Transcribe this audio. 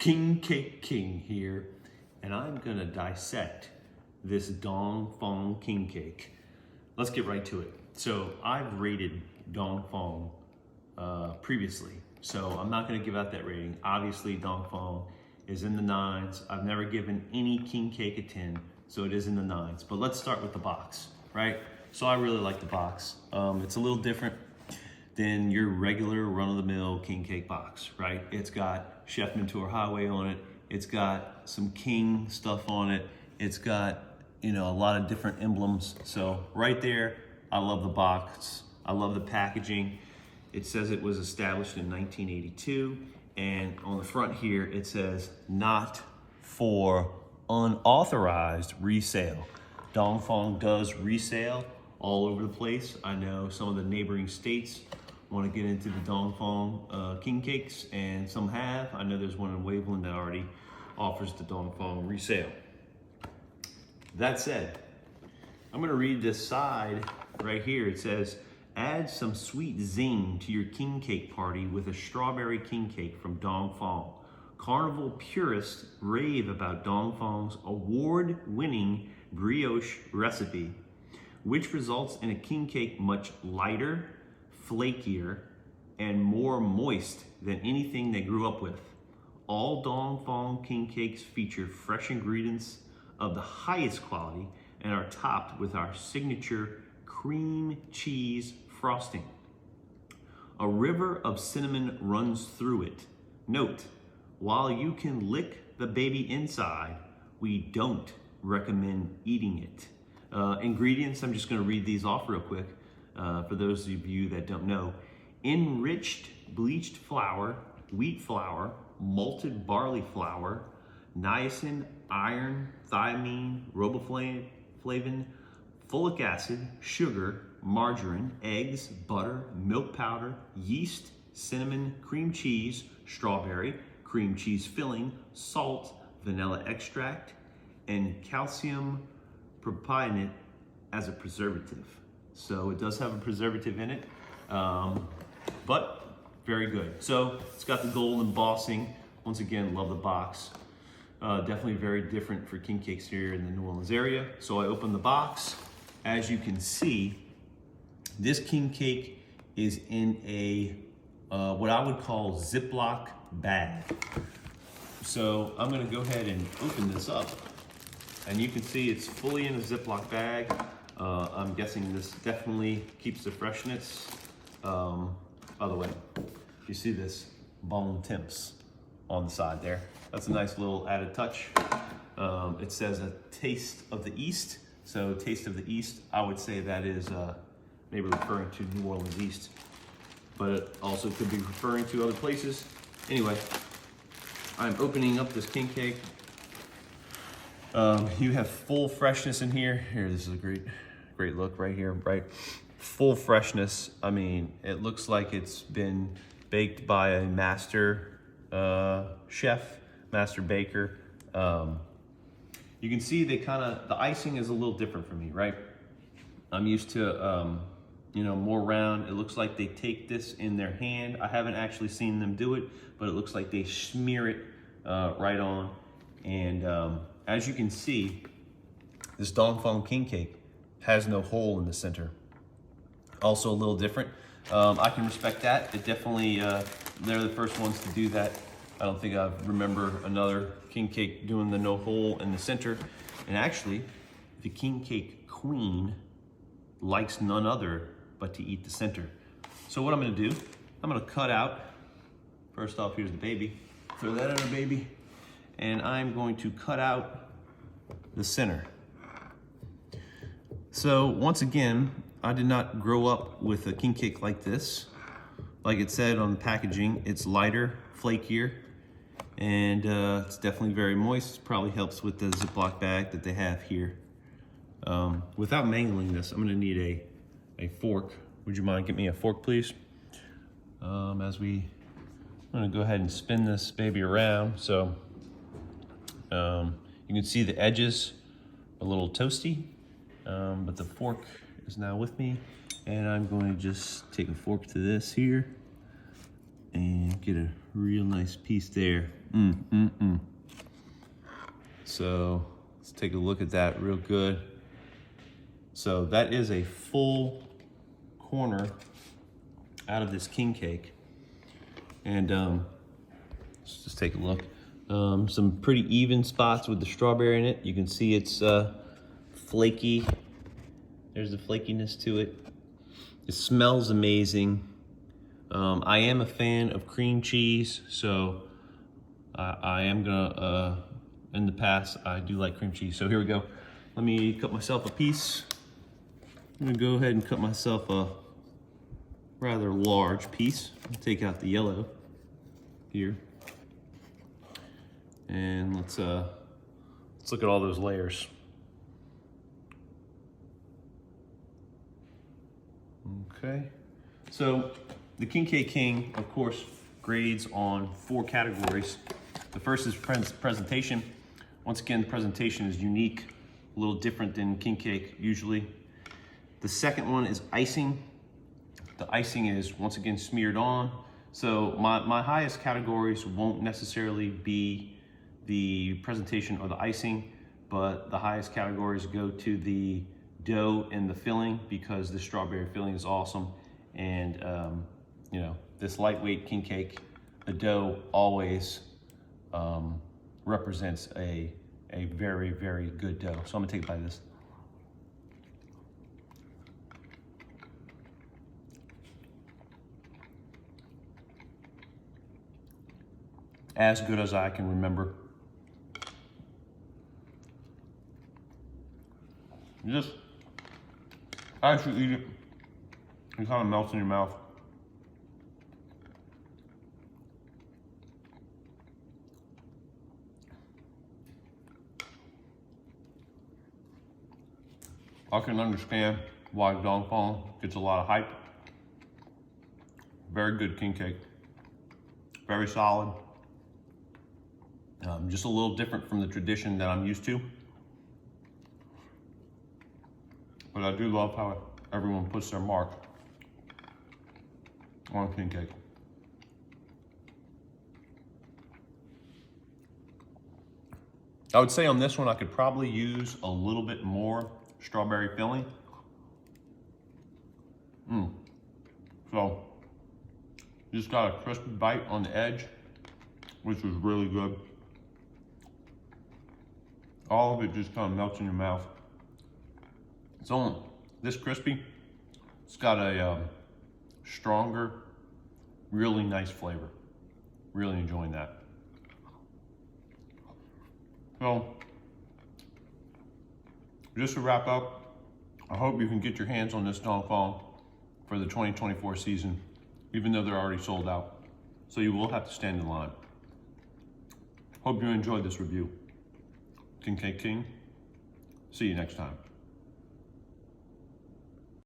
King Cake King here, and I'm gonna dissect this Dong Phuong king cake. Let's get right to it. So I've rated Dong Phuong previously, so I'm not gonna give out that rating. Obviously Dong Phuong is in the 9s. I've never given any king cake a 10, so it is in the 9s. But let's start with the box, right? So I really like the box. It's a little different than your regular run-of-the-mill king cake box, right? It's got Chef Mentor Highway on it. It's got some king stuff on it. It's got, a lot of different emblems. So right there, I love the box. I love the packaging. It says it was established in 1982. And on the front here, it says not for unauthorized resale. Dong Phuong does resale all over the place. I know some of the neighboring states want to get into the Dong Phuong king cakes, and some have. I know there's one in Waveland that already offers the Dong Phuong resale. That said, I'm going to read this side right here. It says, add some sweet zing to your king cake party with a strawberry king cake from Dong Phuong. Carnival purists rave about Dong Phuong's award-winning brioche recipe, which results in a king cake much lighter, flakier, and more moist than anything they grew up with. All Dong Phuong king cakes feature fresh ingredients of the highest quality and are topped with our signature cream cheese frosting. A river of cinnamon runs through it. Note, while you can lick the baby inside, we don't recommend eating it. Ingredients, I'm just going to read these off real quick for those of you that don't know. Enriched bleached flour, wheat flour, malted barley flour, niacin, iron, thiamine, riboflavin, folic acid, sugar, margarine, eggs, butter, milk powder, yeast, cinnamon, cream cheese, strawberry, cream cheese filling, salt, vanilla extract, and calcium propionate as a preservative. So it does have a preservative in it, but very good. So it's got the gold embossing. Once again, love the box. Definitely very different for king cakes here in the New Orleans area. So I opened the box. As you can see, this king cake is in a, what I would call Ziploc bag. So I'm gonna go ahead and open this up. And you can see it's fully in a Ziploc bag. I'm guessing this definitely keeps the freshness. By the way, you see this Bon Temps on the side there. That's a nice little added touch. It says a taste of the East. So taste of the East, I would say that is maybe referring to New Orleans East, but it also could be referring to other places. Anyway, I'm opening up this king cake. You have full freshness in here. Here, this is a great look right here, right? Full freshness. I mean, it looks like it's been baked by a master chef, master baker. You can see the icing is a little different for me, right? I'm used to, more round. It looks like they take this in their hand. I haven't actually seen them do it, but it looks like they smear it right on. And as you can see, this Dong Phuong king cake has no hole in the center. Also a little different. I can respect that. It definitely, they're the first ones to do that. I don't think I remember another king cake doing the no hole in the center. And actually, the king cake queen likes none other but to eat the center. So what I'm gonna do, I'm gonna cut out, first off, here's the baby. Throw that in a baby. And I'm going to cut out the center. So once again, I did not grow up with a king cake like this. Like it said on the packaging, it's lighter, flakier, and it's definitely very moist. Probably helps with the Ziploc bag that they have here. Without mangling this, I'm gonna need a fork. Would you mind getting me a fork, please? I'm gonna go ahead and spin this baby around. So you can see the edges a little toasty, but the fork is now with me, and I'm going to just take a fork to this here and get a real nice piece there. So let's take a look at that real good. So that is a full corner out of this king cake. And let's just take a look. Some pretty even spots with the strawberry in it. You can see it's flaky. There's the flakiness to it. It smells amazing. I am a fan of cream cheese, so I am gonna, in the past, I do like cream cheese. So here we go. Let me cut myself a piece. I'm gonna go ahead and cut myself a rather large piece. I'll take out the yellow here. And let's look at all those layers. Okay, so the King Cake King, of course, grades on 4 categories. The first is presentation. Once again, the presentation is unique, a little different than king cake usually. The second one is icing. The icing is, once again, smeared on. So my highest categories won't necessarily be the presentation or the icing, but the highest categories go to the dough and the filling, because the strawberry filling is awesome. And you know, this lightweight king cake, the dough always represents a very, very good dough. So I'm gonna take a bite of this. As good as I can remember. Just, as you eat it, it kind of melts in your mouth. I can understand why Dong Phuong gets a lot of hype. Very good king cake. Very solid. Just a little different from the tradition that I'm used to. But I do love how everyone puts their mark on king cake. I would say on this one, I could probably use a little bit more strawberry filling. So, just got a crispy bite on the edge, which was really good. All of it just kind of melts in your mouth. It's only this crispy. It's got a stronger, really nice flavor. Really enjoying that. So, just to wrap up, I hope you can get your hands on this Dong Phuong for the 2024 season, even though they're already sold out. So you will have to stand in line. Hope you enjoyed this review. King Cake King, see you next time.